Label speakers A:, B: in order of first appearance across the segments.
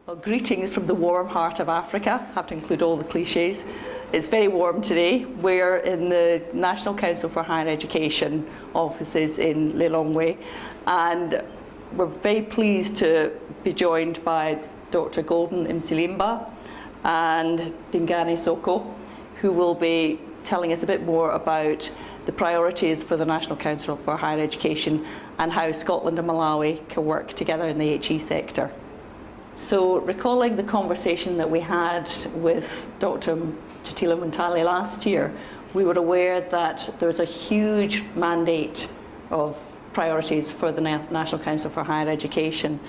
A: Well, greetings from the warm heart of Africa. I have to include all the cliches. It's very warm today. We're in the National Council for Higher Education offices in Lilongwe, and we're very pleased to be joined by Dr. Golden Msilimba and Dingane Soko, who will be telling us a bit more about the priorities for the National Council for Higher Education and how Scotland and Malawi can work together in the HE sector. So, recalling the conversation that we had with Dr. Jatila Muntali last year, we were aware that there was a huge mandate of priorities for the National Council for Higher Education,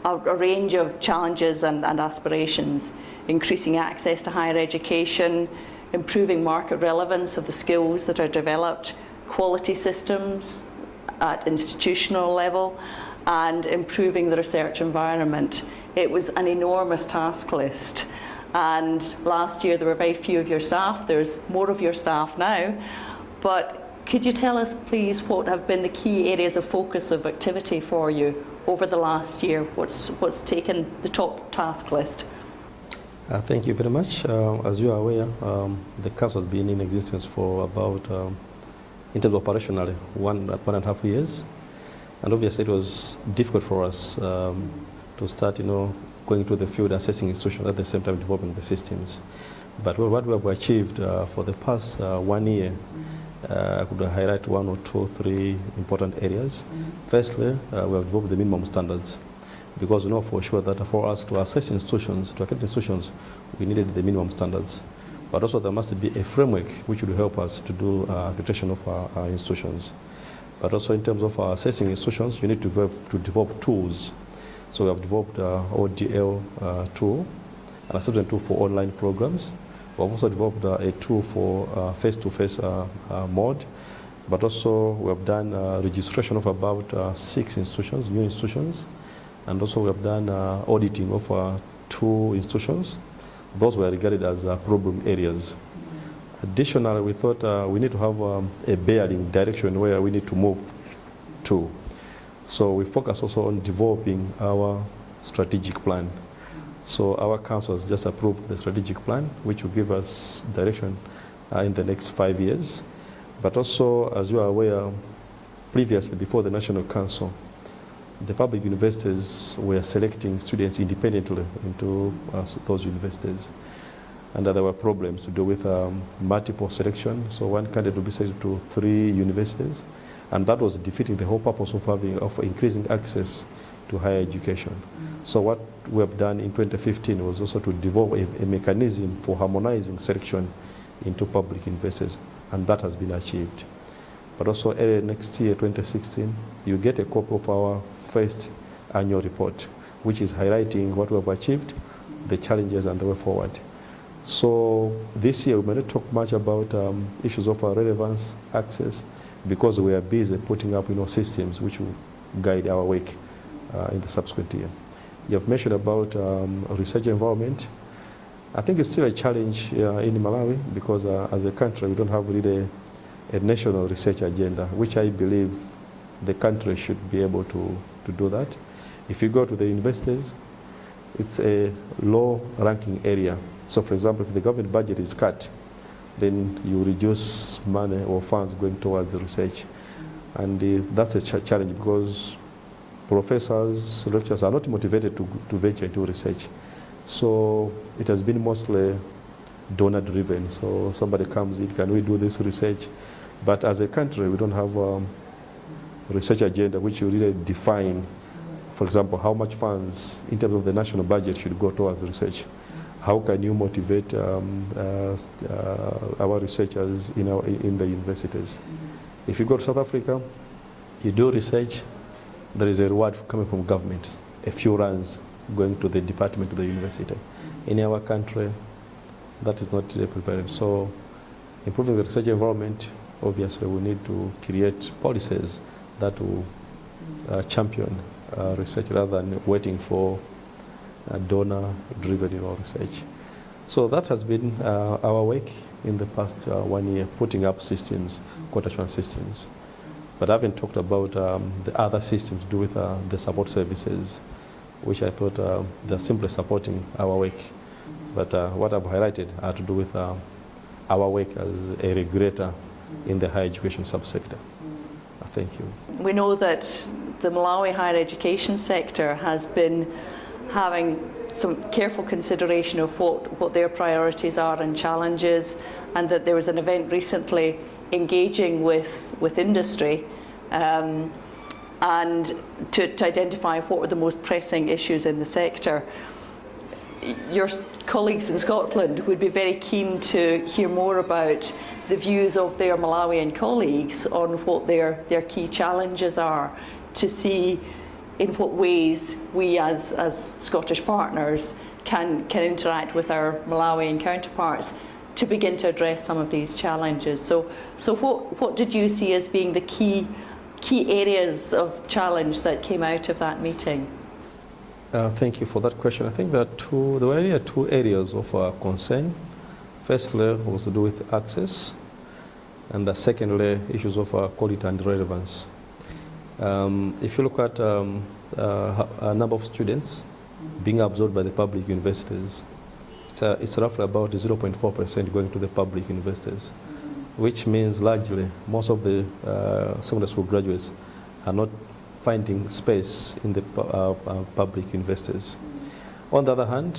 A: a range of challenges and aspirations: increasing access to higher education, improving market relevance of the skills that are developed, quality systems at institutional level, and improving the research environment. It was an enormous task list, and last year there were very few of your staff. There's more of your staff now, but could you tell us please what have been the key areas of focus of activity for you over the last year? What's taken the top task list?
B: Thank you very much. As you are aware, the council has been in existence for about, in terms of operationally, one and a half years. And obviously it was difficult for us to start, going to the field, assessing institutions, at the same time developing the systems. But what we have achieved for the past 1 year, I could highlight 1 or 2 or 3 important areas. Firstly, we have developed the minimum standards, because we know for sure that for us to assess institutions, to accredit institutions, we needed the minimum standards. But also there must be a framework which will help us to do accreditation of our institutions. But also in terms of assessing institutions, you need to develop tools. So we have developed ODL tool, an assessment tool for online programs. We have also developed a tool for face-to-face mode. But also we have done registration of about 6 institutions, new institutions. And also we have done auditing of 2 institutions. Those were regarded as problem areas. Additionally, we thought we need to have a bearing direction where we need to move to. So we focus also on developing our strategic plan. So our council has just approved the strategic plan, which will give us direction in the next 5 years. But also, as you are aware, previously, before the National Council, the public universities were selecting students independently into those universities. And there were problems to do with multiple selection. So one candidate would be selected to 3 universities. And that was defeating the whole purpose of increasing access to higher education. So what we have done in 2015 was also to develop a mechanism for harmonizing selection into public universities, and that has been achieved. But also early next year, 2016, you get a copy of our first annual report, which is highlighting what we have achieved, the challenges, and the way forward. So this year we may not talk much about issues of relevance, access, because we are busy putting up systems which will guide our work in the subsequent year. You have mentioned about research environment. I think it's still a challenge in Malawi, because as a country we don't have really a national research agenda, which I believe the country should be able to do that. If you go to the universities, it's a low-ranking area. So, for example, if the government budget is cut, then you reduce money or funds going towards the research. And that's a challenge, because professors, lecturers are not motivated to venture into research. So it has been mostly donor-driven. So somebody comes in, can we do this research? But as a country, we don't have a research agenda which will really define, for example, how much funds in terms of the national budget should go towards research. How can you motivate our researchers in the universities? If you go to South Africa, you do research, there is a reward coming from government, a few rands going to the department of the university. In our country, that is not prepared. So improving the research environment, obviously we need to create policies that will champion research rather than waiting for donor-driven research. So that has been our work in the past 1 year, putting up systems, quotation systems. But I haven't talked about the other systems to do with the support services, which I thought they're simply supporting our work. But what I've highlighted had to do with our work as a regulator in the higher education subsector. Thank you.
A: We know that the Malawi higher education sector has been having some careful consideration of what their priorities are and challenges, and that there was an event recently engaging with industry and to identify what were the most pressing issues in the sector. Your colleagues in Scotland would be very keen to hear more about the views of their Malawian colleagues on what their key challenges are, to see in what ways we as Scottish partners can interact with our Malawian counterparts to begin to address some of these challenges. So what did you see as being the key areas of challenge that came out of that meeting?
B: Thank you for that question. I think there were two areas of concern. Firstly was to do with access, and secondly, issues of quality and relevance. If you look at a number of students being absorbed by the public universities, it's roughly about 0.4% going to the public universities, which means largely most of the secondary school graduates are not finding space in the public universities. On the other hand,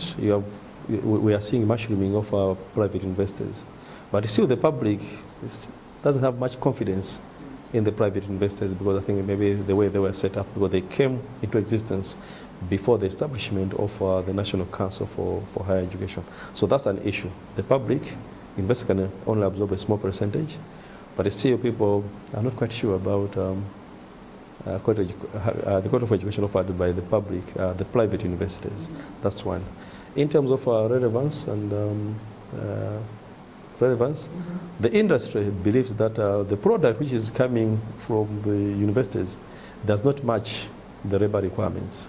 B: we are seeing mushrooming of private investors, but still the public doesn't have much confidence in the private investors, because I think maybe the way they were set up, because they came into existence before the establishment of the National Council for Higher Education. So that's an issue. The public investors can only absorb a small percentage, but still people are not quite sure about the quality of education offered by the public, the private universities. That's one. In terms of relevance and the industry believes that the product which is coming from the universities does not match the labor requirements.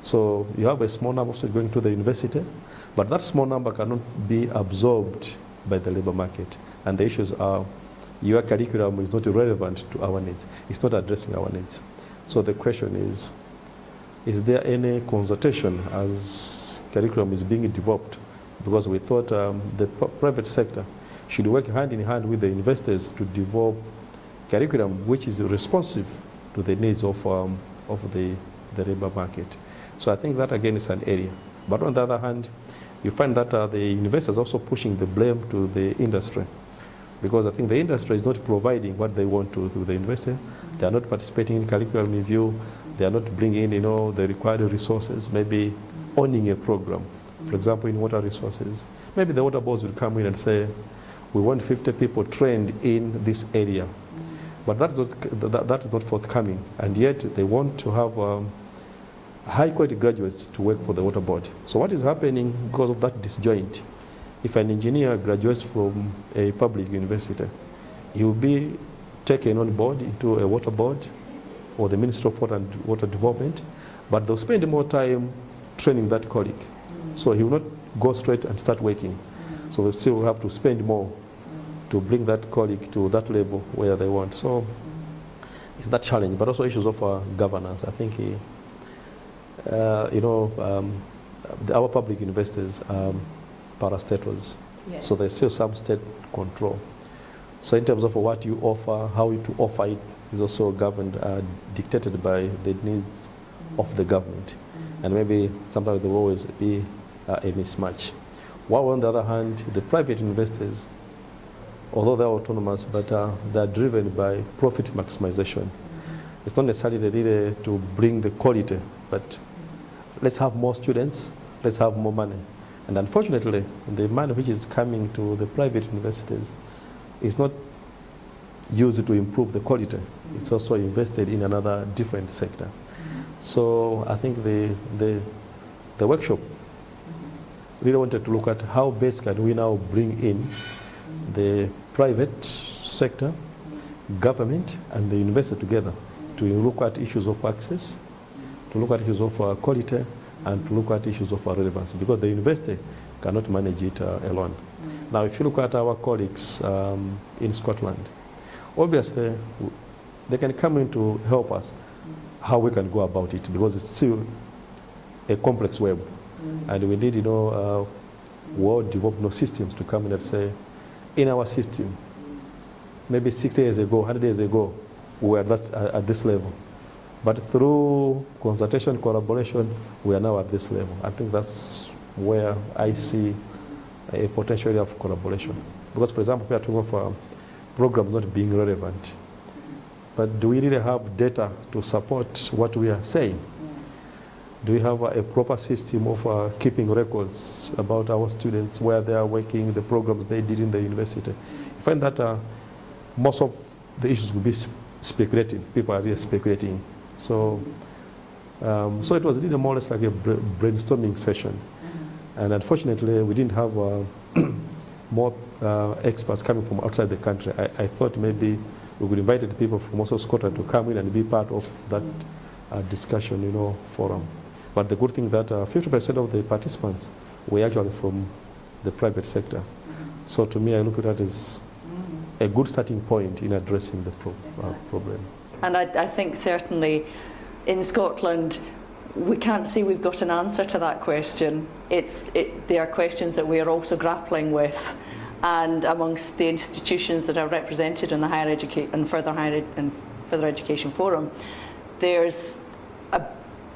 B: So you have a small number of students going to the university, but that small number cannot be absorbed by the labor market. And the issues are, your curriculum is not relevant to our needs. It's not addressing our needs. So the question is there any consultation as curriculum is being developed? Because we thought the private sector should work hand in hand with the investors to develop curriculum which is responsive to the needs of the labor market. So I think that again is an area. But on the other hand, you find that the investors are also pushing the blame to the industry, because I think the industry is not providing what they want to the investor. They are not participating in curriculum review. They are not bringing in, the required resources, maybe owning a program. For example, in water resources, maybe the water boards will come in and say, we want 50 people trained in this area. But that is not forthcoming. And yet they want to have high quality graduates to work for the water board. So what is happening because of that disjoint? If an engineer graduates from a public university, he will be taken on board into a water board or the Ministry of Water Development, but they'll spend more time training that colleague. So he will not go straight and start working. So they still have to spend more to bring that colleague to that level where they want. So it's that challenge, but also issues of governance. I think, our public investors are parastatals. Yes. So there's still some state control. So in terms of what you offer, how to offer it is also governed, dictated by the needs of the government. And maybe sometimes there will always be a mismatch. While on the other hand, the private investors, although they're autonomous, but they're driven by profit maximization. It's not necessarily really to bring the quality, but let's have more students, let's have more money. And unfortunately, the money which is coming to the private universities is not used to improve the quality. It's also invested in another different sector. So I think the workshop really wanted to look at how best can we now bring in the private sector, government, and the investor together to look at issues of access, to look at issues of quality, and to look at issues of relevance, because the investor cannot manage it alone. Now, if you look at our colleagues in Scotland, obviously they can come in to help us how we can go about it, because it's still a complex web. And we need, well-developed systems to come in and say, in our system, maybe 60 years ago, 100 years ago, we were at this level. But through consultation, collaboration, we are now at this level. I think that's where I see a potential area of collaboration. Because, for example, we are talking of programs not being relevant. But do we really have data to support what we are saying? Do we have a proper system of keeping records about our students, where they are working, the programs they did in the university? You find that most of the issues will be speculative. People are really speculating. So, so it was really more or less like a brainstorming session. And unfortunately, we didn't have more experts coming from outside the country. I thought maybe we could invite people from also Scotland to come in and be part of that discussion, forum. But the good thing that 50% of the participants were actually from the private sector. So to me, I look at that as a good starting point in addressing the problem.
A: And I think certainly in Scotland, we can't say we've got an answer to that question. They are questions that we are also grappling with. And amongst the institutions that are represented in the higher education and further education forum, there's a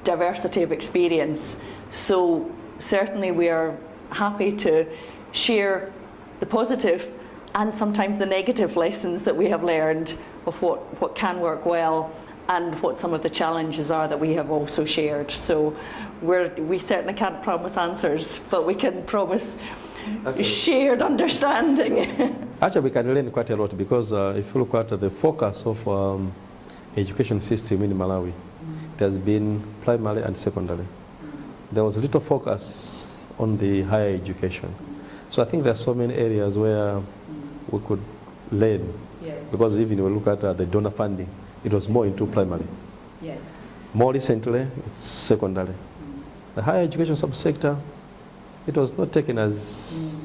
A: diversity of experience. So certainly we are happy to share the positive and sometimes the negative lessons that we have learned of what can work well and what some of the challenges are that we have also shared. So we certainly can't promise answers, but we can promise shared understanding.
B: Actually, we can learn quite a lot because if you look at the focus of education system in Malawi, it has been primary and secondary. There was little focus on the higher education. So I think there are so many areas where we could learn.
A: Yes.
B: Because even when we look at the donor funding, it was more into primary.
A: Yes.
B: More recently, it's secondary. The higher education subsector, it was not taken as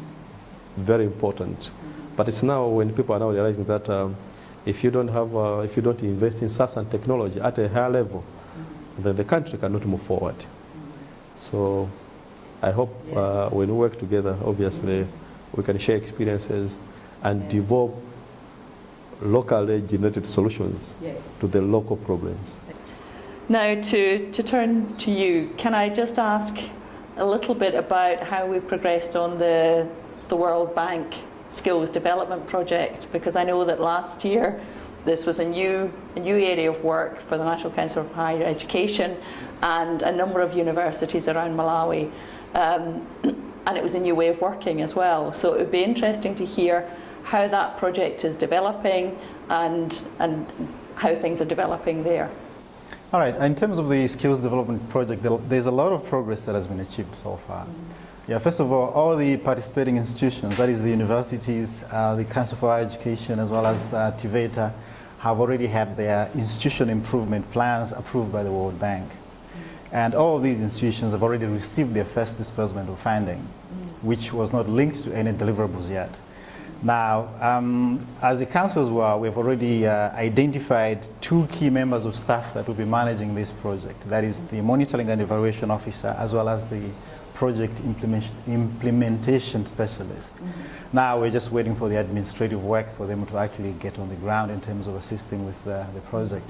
B: very important. But it's now when people are now realizing that if you don't invest in science and technology at a higher level, then the country cannot move forward. So I hope when we work together, obviously, we can share experiences and develop locally generated solutions to the local problems.
A: Now to turn to you, can I just ask a little bit about how we've progressed on the World Bank Skills Development Project? Because I know that last year this was a new area of work for the National Council for Higher Education and a number of universities around Malawi. And it was a new way of working as well. So it would be interesting to hear how that project is developing and how things are developing there.
C: All right, in terms of the skills development project, there's a lot of progress that has been achieved so far. Yeah, first of all the participating institutions, that is the universities, the Council for Higher Education, as well as the TVETA, have already had their institution improvement plans approved by the World Bank. And all of these institutions have already received their first disbursement of funding, which was not linked to any deliverables yet. Now, as the council as well, we've already identified 2 key members of staff that will be managing this project. That is the monitoring and evaluation officer, as well as the project implementation specialist. Now we're just waiting for the administrative work for them to actually get on the ground in terms of assisting with the project.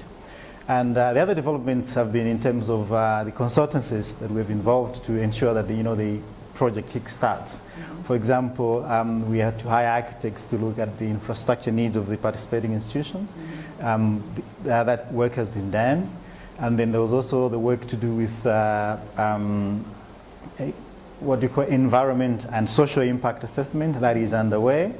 C: And the other developments have been in terms of the consultancies that we've involved to ensure that the project kickstarts. For example, we had to hire architects to look at the infrastructure needs of the participating institutions. That work has been done. And then there was also the work to do with what you call environment and social impact assessment that is underway.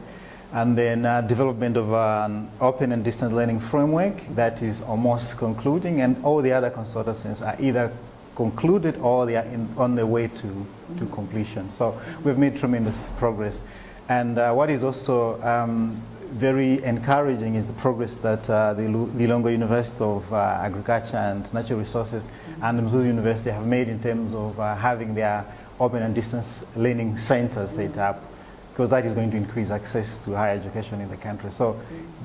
C: And then development of an open and distance learning framework that is almost concluding, and all the other consultancies are either concluded or they are on their way to completion. So we've made tremendous progress. And what is also very encouraging is the progress that the Lilongwe University of Agriculture and Natural Resources and the Mzuzu University have made in terms of having their open and distance learning centers set up, because that is going to increase access to higher education in the country. So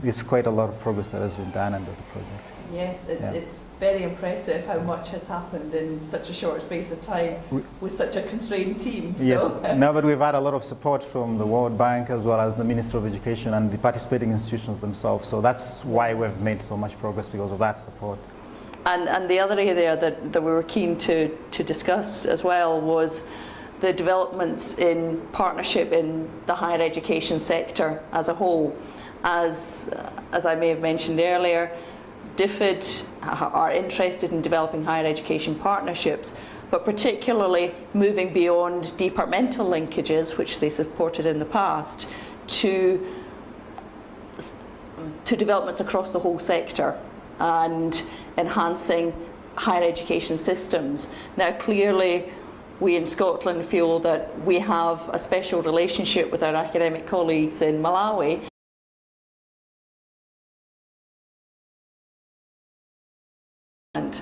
C: there's quite a lot of progress that has been done under the project.
A: Yes, it's very impressive how much has happened in such a short space of time with such a constrained team. So.
C: Yes, no, but we've had a lot of support from the World Bank as well as the Ministry of Education and the participating institutions themselves. So that's why we've made so much progress, because of that support.
A: And the other area that we were keen to discuss as well was the developments in partnership in the higher education sector as a whole. As I may have mentioned earlier, DFID are interested in developing higher education partnerships, but particularly moving beyond departmental linkages, which they supported in the past, to developments across the whole sector and enhancing higher education systems. Now, clearly, we in Scotland feel that we have a special relationship with our academic colleagues in Malawi. And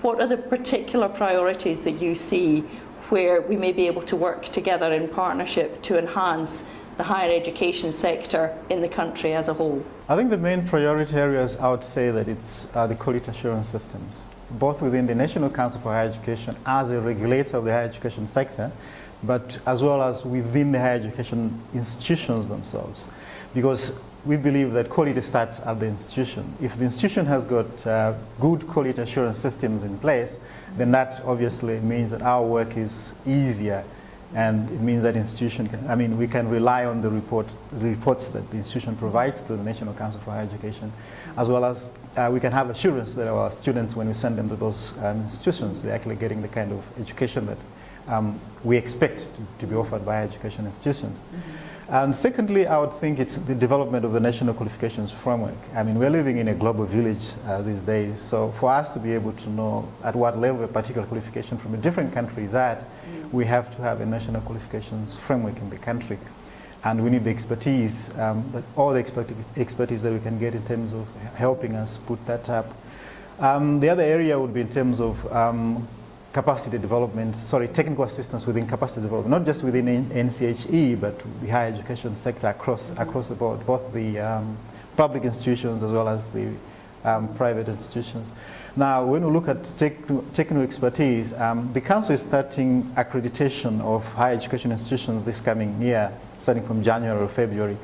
A: what are the particular priorities that you see where we may be able to work together in partnership to enhance the higher education sector in the country as a whole?
C: I think the main priority areas, I would say that it's the quality assurance systems, both within the National Council for Higher Education as a regulator of the higher education sector, but as well as within the higher education institutions themselves. Because we believe that quality starts at the institution. If the institution has got good quality assurance systems in place, then that obviously means that our work is easier, and it means that we can rely on the reports that the institution provides to the National Council for Higher Education, as well as we can have assurance that our students, when we send them to those institutions, they're actually getting the kind of education that we expect to be offered by higher education institutions. And secondly, I would think it's the development of the national qualifications framework. I mean, we're living in a global village these days, so for us to be able to know at what level a particular qualification from a different country is at, we have to have a national qualifications framework in the country. And we need the expertise, all the expertise that we can get in terms of helping us put that up. The other area would be in terms of technical assistance within capacity development, not just within NCHE, but the higher education sector across the board, both the public institutions as well as the private institutions. Now, when we look at technical expertise, the Council is starting accreditation of higher education institutions this coming year, starting from January or February.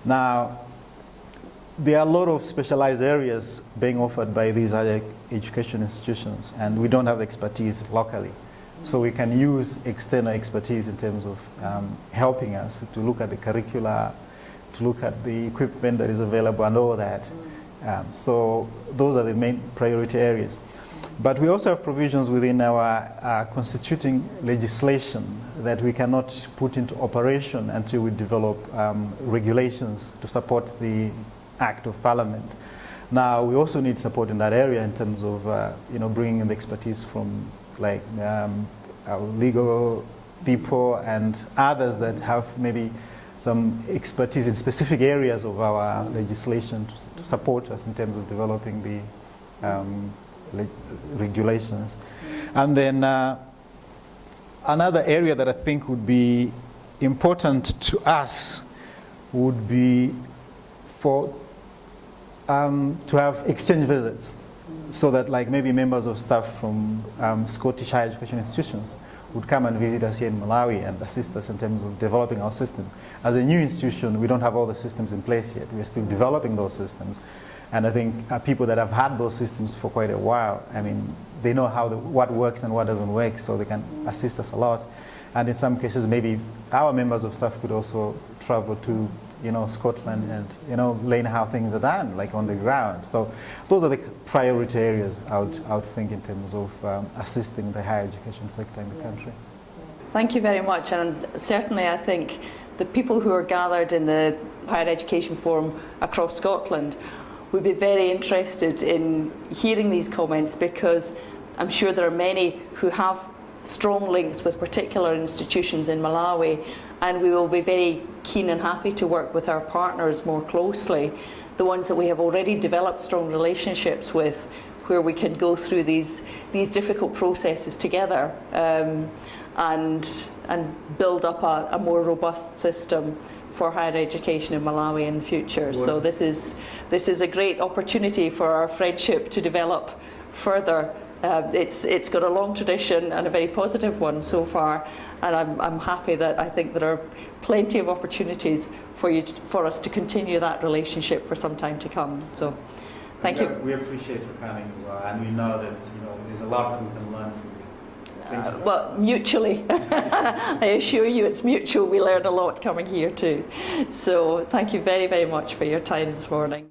C: Now, there are a lot of specialized areas being offered by these higher education institutions, and we don't have the expertise locally. So we can use external expertise in terms of helping us to look at the curricula, to look at the equipment that is available and all that. So those are the main priority areas. But we also have provisions within our constituting legislation that we cannot put into operation until we develop regulations to support the Act of Parliament. Now, we also need support in that area in terms of bringing in the expertise from like our legal people and others that have maybe some expertise in specific areas of our legislation to support us in terms of developing the regulations. And then another area that I think would be important to us would be to have exchange visits, so that like maybe members of staff from Scottish higher education institutions would come and visit us here in Malawi and assist us in terms of developing our system. As a new institution, we don't have all the systems in place yet. We're still developing those systems. And I think people that have had those systems for quite a while, I mean, they know what works and what doesn't work, so they can assist us a lot. And in some cases, maybe our members of staff could also travel to Scotland and, learn how things are done, like on the ground. So those are the priority areas I would think in terms of assisting the higher education sector in the country.
A: Thank you very much. And certainly I think the people who are gathered in the Higher Education Forum across Scotland would be very interested in hearing these comments, because I'm sure there are many who have strong links with particular institutions in Malawi, and we will be very keen and happy to work with our partners more closely, the ones that we have already developed strong relationships with, where we can go through these difficult processes together, and build up a more robust system for higher education in Malawi in the future. So this is a great opportunity for our friendship to develop further. It's got a long tradition and a very positive one so far, and I'm happy that I think there are plenty of opportunities for us to continue that relationship for some time to come. So thank you.
C: We appreciate your coming as well, and we know that there's a lot we can learn from you.
A: Well, mutually. I assure you it's mutual. We learn a lot coming here too. So thank you very, very much for your time this morning.